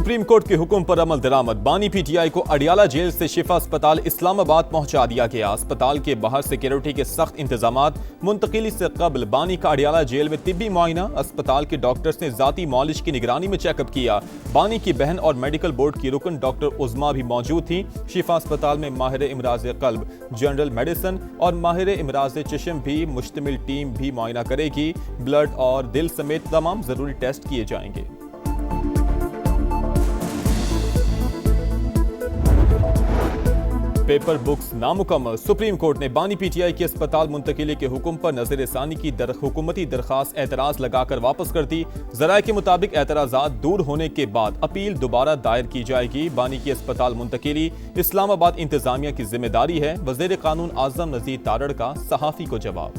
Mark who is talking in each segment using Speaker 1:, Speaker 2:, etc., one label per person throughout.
Speaker 1: Supreme court के हुक्म पर अमल दरामद। बानी पीटीआई को अडियाला जेल से शिफा अस्पताल इस्लामाबाद पहुंचा दिया गया। अस्पताल के बाहर सिक्योरिटी के सख्त इंतजामात। मुंतकिली से कबल बानी का अडियाला जेल में तिब्बी मुआयना। अस्पताल के डॉक्टर्स ने जाती मॉलिज की निगरानी में चेकअप किया। बानी की बहन और मेडिकल बोर्ड की रुकन डॉक्टर उज़मा भी मौजूद थी। शिफा अस्पताल में माहिर इमराज कल्ब, जनरल मेडिसिन और माहिर इमराज चश्म भी मुश्तमिल टीम भी मुआयना करेगी। ब्लड और दिल समेत तमाम जरूरी टेस्ट किए जाएंगे। पेपर बुक्स नामुकम्मल। सुप्रीम कोर्ट ने बानी पीटीआई के अस्पताल मुंतकिली के हुक्म पर नजर सानी की हुकूमती दरखास्त एतराज लगाकर वापस कर दी। जराये के मुताबिक एतराजात दूर होने के बाद अपील दोबारा दायर की जाएगी। बानी की अस्पताल मुंतकिली इस्लामाबाद इंतजामिया की जिम्मेदारी है। वजीर कानून आजम नजीर तारड़ का सहाफी को जवाब।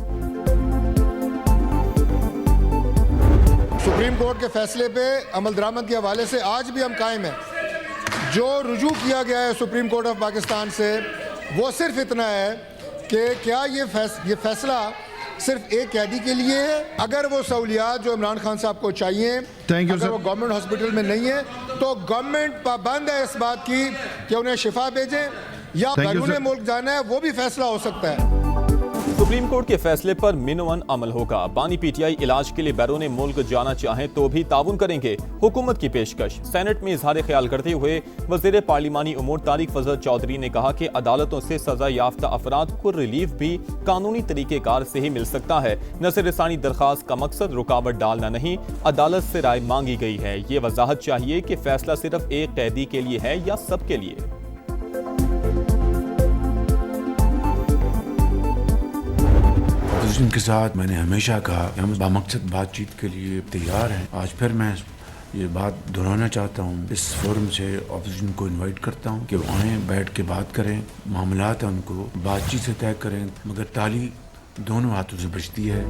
Speaker 2: सुप्रीम कोर्ट के फैसले पे अमल दरामद के हवाले से आज भी हम कायम हैं। जो रुजू किया गया है सुप्रीम कोर्ट ऑफ पाकिस्तान से वो सिर्फ इतना है कि क्या ये फैसला सिर्फ एक कैदी के लिए है। अगर वो सहूलियात जो इमरान खान साहब को चाहिए अगर वो गवर्नमेंट हॉस्पिटल में नहीं है तो गवर्नमेंट पाबंद है इस बात की कि उन्हें शिफा भेजें या बैरून मुल्क जाना है, वो भी फैसला हो सकता है।
Speaker 1: सुप्रीम कोर्ट के फैसले पर मिनवन अमल होगा। बानी पीटीआई इलाज के लिए बैरून मुल्क जाना चाहें तो भी ताउन करेंगे। हुकूमत की पेशकश। सेनेट में इजहार ख्याल करते हुए वजीर पार्लिमानी उमूर तारिक फजल चौधरी ने कहा कि अदालतों से सजा याफ्ता अफराद को रिलीफ भी कानूनी तरीकेकार से ही मिल सकता है। नजर रसानी दरखास्त का मकसद रुकावट डालना नहीं, अदालत से राय मांगी गई है। ये वजाहत चाहिए कि फैसला सिर्फ एक कैदी के लिए है या सबके लिए।
Speaker 3: के साथ मैंने हमेशा कहा कि हम बामकसद बातचीत के लिए तैयार हैं। आज फिर मैं ये बात दोहराना चाहता हूँ। इस फोरम से ऑपोजिशन को इनवाइट करता हूँ कि वो आए, बैठ के बात करें, मामलात हैं उनको बातचीत से तय करें, मगर ताली दोनों हाथों से बचती है।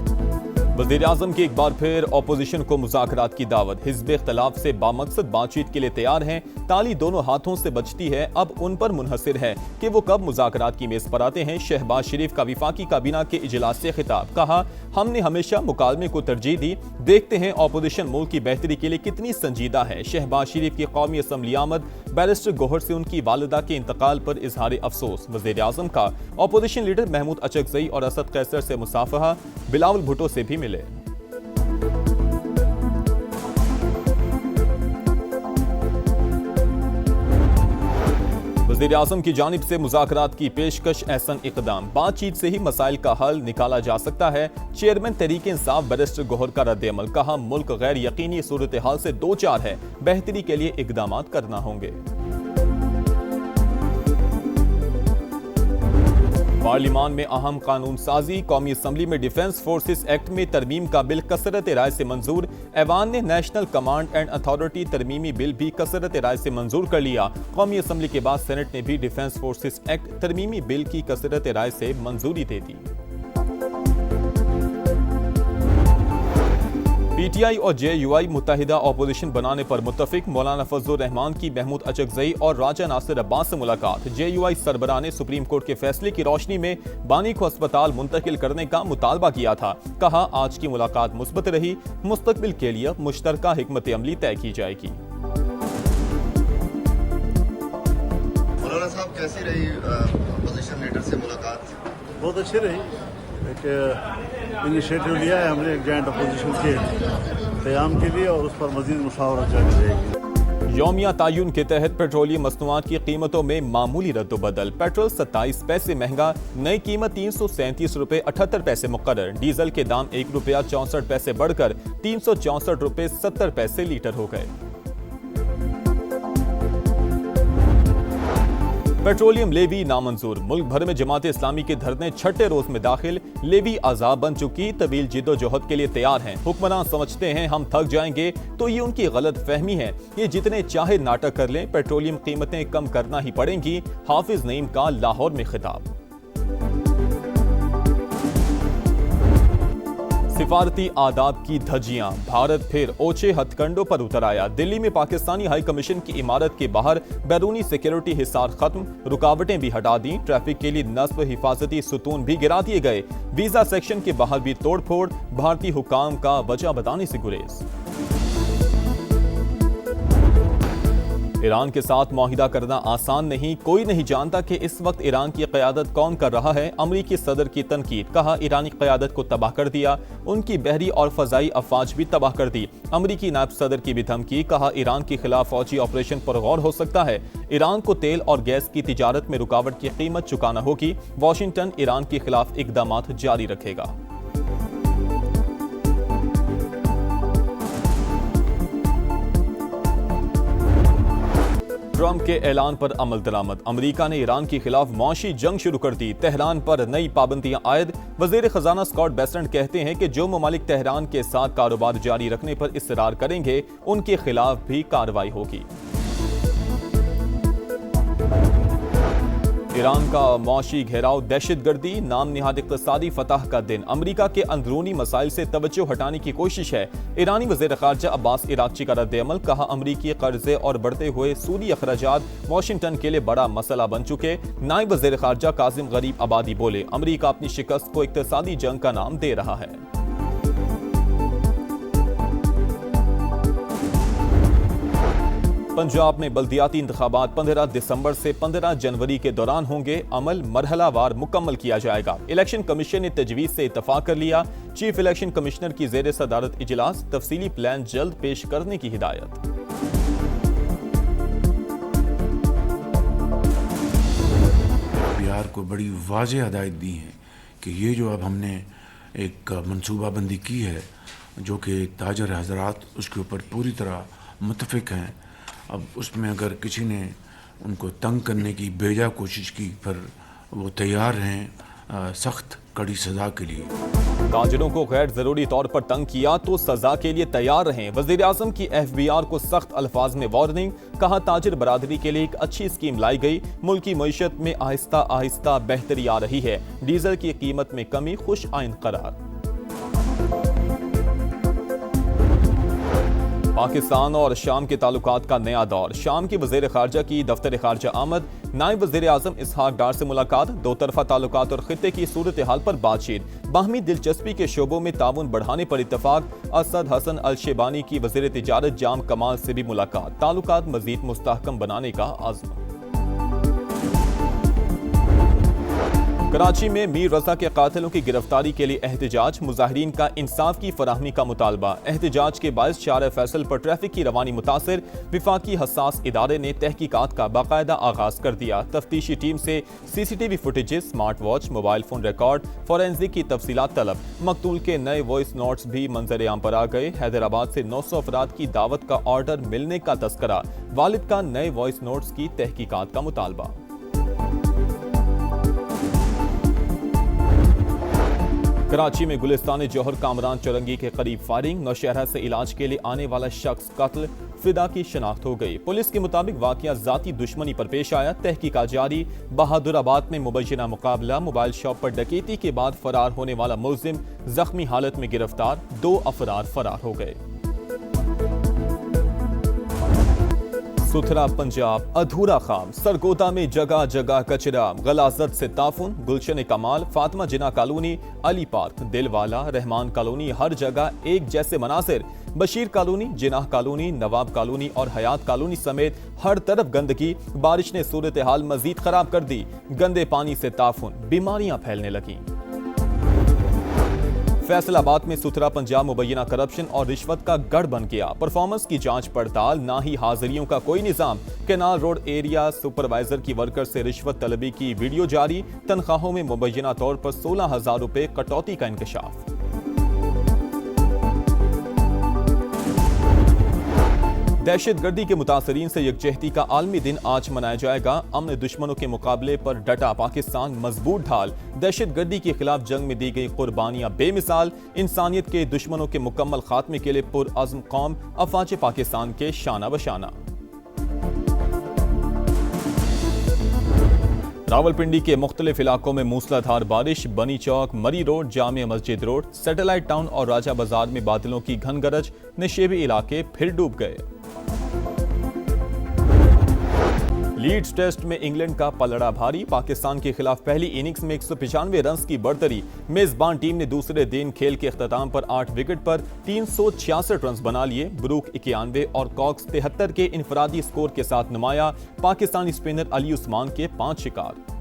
Speaker 1: वज़ीर आज़म की एक बार फिर अपोजिशन को मुज़ाकरात की दावत। हिज़्ब इख्तिलाफ से बामकसद बातचीत के लिए तैयार हैं। ताली दोनों हाथों से बचती है, अब उन पर मुनहसिर है कि वो कब मुज़ाकरात की मेज़ पर आते हैं। शहबाज शरीफ का विफाकी काबीना के इजलास से खिताब। कहा, हमने हमेशा मुकालमे को तरजीह दी, देखते हैं अपोजिशन मुल्क की बेहतरी के लिए कितनी संजीदा है। शहबाज शरीफ की कौमी असम्बली आमद। बैरिस्टर गोहर से उनकी वालिदा के इंतकाल पर इजहार अफसोस। वज़ीर आज़म का अपोजिशन लीडर महमूद अचकज़ई और असद कैसर से मुसाफहा। बिलावल भुट्टो से भी मिले। वज़ीर आज़म की जानिब से मुज़ाकरात की पेशकश एहसन इक़दाम। बातचीत से ही मसाइल का हल निकाला जा सकता है। चेयरमैन तहरीक इंसाफ बैरिस्टर गोहर का रद्द-ए-अमल। कहा, मुल्क गैर यकीनी सूरत हाल से दो चार है, बेहतरी के लिए इक़दाम करना होंगे। पार्लिमान में अहम कानून साजी। कौमी असम्बली में डिफेंस फोर्सेस एक्ट में तरमीम का बिल कसरत राय से मंजूर। ऐवान ने नेशनल कमांड एंड अथॉरिटी तरमीमी बिल भी कसरत राय से मंजूर कर लिया। कौमी असम्बली के बाद सेनेट ने भी डिफेंस फोर्सेस एक्ट तरमीमी बिल की कसरत राय से मंजूरी दे दी। पीटीआई और जेयूआई मुत्तहिदा अपोजिशन बनाने पर मुत्तफिक। मौलाना फजलुर रहमान की महमूद अचकज़ई और राजा नासिर अब्बास से मुलाकात। जेयूआई सरबराह ने सुप्रीम कोर्ट के फैसले की रोशनी में बानी को अस्पताल मुंतकिल करने का मुतालबा किया था। कहा, आज की मुलाकात मुस्बत रही, मुस्तकबिल के लिए मुश्तरका हिकमत अमली तय की जाएगी।
Speaker 4: मौलाना साहब, कैसी रही अपोजिशन लीडर से मुलाकात?
Speaker 5: बहुत अच्छी रही। एक इनिशिएटिव लिया है हमने एक जॉइंट अपोजिशन के क़याम के लिए और उस पर मज़ीद मुशावरत जारी रहेगी।
Speaker 1: यौमिया तायुन के तहत पेट्रोलियम मसनूआत की कीमतों में मामूली रद्द-ओ-बदल। पेट्रोल 27 पैसे महंगा, नई कीमत 337 रुपए 78 पैसे मुकर्रर। डीजल के दाम 1 रुपया 64 पैसे बढ़कर 364 रुपए 70 पैसे लीटर हो गए। पेट्रोलियम लेवी नामंजूर। मुल्क भर में जमात इस्लामी के धरने छठे रोज में दाखिल। लेवी आज़ाब बन चुकी, तवील जिद्दोजहद के लिए तैयार हैं। हुक्मरान समझते हैं हम थक जाएंगे, तो ये उनकी गलत फहमी है। ये जितने चाहे नाटक कर लें, पेट्रोलियम कीमतें कम करना ही पड़ेंगी। हाफिज नईम का लाहौर में खिताब। सिफारती आदाब की धज्जियां। भारत फिर ओछे हथकंडों पर उतर आया। दिल्ली में पाकिस्तानी हाई कमीशन की इमारत के बाहर बैरूनी सिक्योरिटी हिसार खत्म, रुकावटें भी हटा दी। ट्रैफिक के लिए नस्ब हिफाजती सुतून भी गिरा दिए गए। वीजा सेक्शन के बाहर भी तोड़फोड़, भारतीय हुकाम का वजह बताने से गुरेज। ईरान के साथ मुआहिदा करना आसान नहीं, कोई नहीं जानता कि इस वक्त ईरान की क़यादत कौन कर रहा है। अमरीकी सदर की तनकीद, कहा ईरानी क़यादत को तबाह कर दिया, उनकी बहरी और फ़ज़ाई अफवाज भी तबाह कर दी। अमरीकी नायब सदर की भी धमकी, कहा ईरान के खिलाफ फौजी ऑपरेशन पर गौर हो सकता है। ईरान को तेल और गैस की तिजारत में रुकावट की कीमत चुकाना होगी। वाशिंगटन ईरान के खिलाफ इक़दामात जारी रखेगा। ट्रंप के ऐलान पर अमल दरामद, अमरीका ने ईरान के खिलाफ मौशी जंग शुरू कर दी, तेहरान पर नई पाबंदियां आयद। वजीर खजाना स्कॉट बेसेंट कहते हैं कि जो ममालिक तेहरान के साथ कारोबार जारी रखने पर इसरार करेंगे उनके खिलाफ भी कार्रवाई होगी। ईरान का मौशी घेराव, दहशतगर्दी, नाम निहाद इक़्तिसादी फतह का दिन, अमरीका के अंदरूनी मसाइल से तवज्जो हटाने की कोशिश है। ईरानी वज़ीर ख़ारजा अब्बास इराक़ची का रद्द-ए-अमल, कहा अमरीकी कर्जे और बढ़ते हुए सूदी अखराजात वाशिंगटन के लिए बड़ा मसला बन चुके। नायब वज़ीर ख़ारजा कासिम गरीब आबादी बोले, अमरीका अपनी शिकस्त को इक़्तिसादी जंग का नाम दे रहा है। पंजाब में बल्दियाती इंतखाबात 15 दिसंबर से 15 जनवरी के दौरान होंगे, अमल मरहलावार मुकम्मल किया जाएगा। इलेक्शन कमीशन ने तजवीज़ से इत्तफाक कर लिया। चीफ इलेक्शन कमिश्नर की ज़ेर सदारत इजलास, तफसीली प्लान जल्द पेश करने की हिदायत।
Speaker 3: बिहार को बड़ी वाज़ेह हदायत दी है कि ये जो अब हमने एक मनसूबाबंदी की है, जो कि ताजर हजरात उसके ऊपर पूरी तरह मुत्तफ़िक हैं, अब उसमें अगर किसी ने उनको तंग करने की बेजा कोशिश की, फिर वो तैयार हैं सख्त कड़ी सज़ा के लिए।
Speaker 1: ताजिरों को गैर ज़रूरी तौर पर तंग किया तो सज़ा के लिए तैयार रहें, वज़ीर आज़म की FBR को सख्त अल्फाज में वार्निंग, कहा ताजिर बरादरी के लिए एक अच्छी स्कीम लाई गई, मुल्की मईशत में आहिस्ता आहिस्ता बेहतरी आ रही है, डीजल की कीमत में कमी खुश आइंद करार। पाकिस्तान और शाम के ताल्लुकात का नया दौर, शाम की वज़ीर ख़ारजा की दफ्तर ख़ारजा आमद, नायब वज़ीर आज़म इसहाक डार से मुलाकात, दो तरफ़ा ताल्लुकात और ख़ित्ते की सूरत हाल पर बातचीत, बाहमी दिलचस्पी के शोबों में ताउन बढ़ाने पर इत्तफाक। असद हसन अल शेबानी की वज़ीर तिजारत जाम कमाल से भी मुलाकात, ताल्लुकात मज़ीद मुस्तहकम बनाने का आज़म। कराची में मीर रजा के कातिलों की गिरफ्तारी के लिए एहतजाज, मुजाहिरीन का इंसाफ की फराहमी का मुतालबा। एहतजाज के बायस शार फैसल पर ट्रैफिक की रवानी मुतासिर, विफाकी हसास इदारे ने तहकीकात का बाकायदा आगाज कर दिया। तफ्तीशी टीम से CCTV footages, smart watch, mobile phone record, forensic की तफसीलात तलब। मकतूल के नए वॉइस नोट्स भी मंजर आम पर आ गए। हैदराबाद से 900 अफराद की दावत का ऑर्डर मिलने का तस्करा, वालिद का नए वॉइस नोट्स की तहकीकात का मुतालबा। कराची में गुलिस्तान जौहर कामरान चौरंगी के करीब फायरिंग, नौशहरा से इलाज के लिए आने वाला शख्स कत्ल, फिदा की शनाख्त हो गई। पुलिस के मुताबिक वाकया जाती दुश्मनी पर पेश आया, तहकीकात जारी। बहादुराबाद में मुबैना मुकाबला, मोबाइल शॉप पर डकैती के बाद फरार होने वाला मुलजिम जख्मी हालत में गिरफ्तार, 2 अफराद फरार हो गए। सुथरा पंजाब अधूरा खाम, सरगोदा में जगह जगह कचरा, गलाजत से ताफुन, Gulshan Kamal, Fatima Jinnah colony, Ali park, Dilwala, Rahman colony, हर जगह एक जैसे मनासिर। Bashir colony, Jinnah colony, Nawab colony और हयात कॉलोनी समेत हर तरफ गंदगी, बारिश ने सूरत हाल मजीद खराब कर दी। गंदे पानी से ताफुन, बीमारियां फैलने लगी। फैसलाबाद में सुथरा पंजाब मुबैना करप्शन और रिश्वत का गढ़ बन गया। परफॉर्मेंस की जांच पड़ताल, ना ही हाजिरियों का कोई निजाम। केनाल रोड एरिया सुपरवाइजर की वर्कर से रिश्वत तलबी की वीडियो जारी, तनख्वाहों में मुबैना तौर पर 16,000 रुपए कटौती का इंकशाफ। दहशतगर्दी के मुतासरीन से यकजहती का आलमी दिन आज मनाया जाएगा। अमन दुश्मनों के मुकाबले पर डटा पाकिस्तान, मजबूत ढाल। दहशतगर्दी के खिलाफ जंग में दी गई कुर्बानियां बेमिसाल। इंसानियत के दुश्मनों के मुकम्मल खात्मे के लिए पुरअज़्म कौम, अफवाज पाकिस्तान के शाना बशाना। रावलपिंडी के मुख्तलिफ इलाकों में मूसलाधार बारिश, बनी चौक, मरी road, Jamia Masjid road, satellite town और राजा बाजार में बादलों की घन गरज, नशेबी इलाके फिर डूब गए। लीड्स टेस्ट में इंग्लैंड का पलड़ा भारी, पाकिस्तान के खिलाफ पहली इनिंग्स में 195 रन की बढ़तरी। मेजबान टीम ने दूसरे दिन खेल के अख्ताम पर 8 विकेट पर 366 रन बना लिए। ब्रूक 91 और कॉक्स 73 के इनफरादी स्कोर के साथ नुमाया। पाकिस्तानी स्पिनर अली उस्मान के 5 शिकार।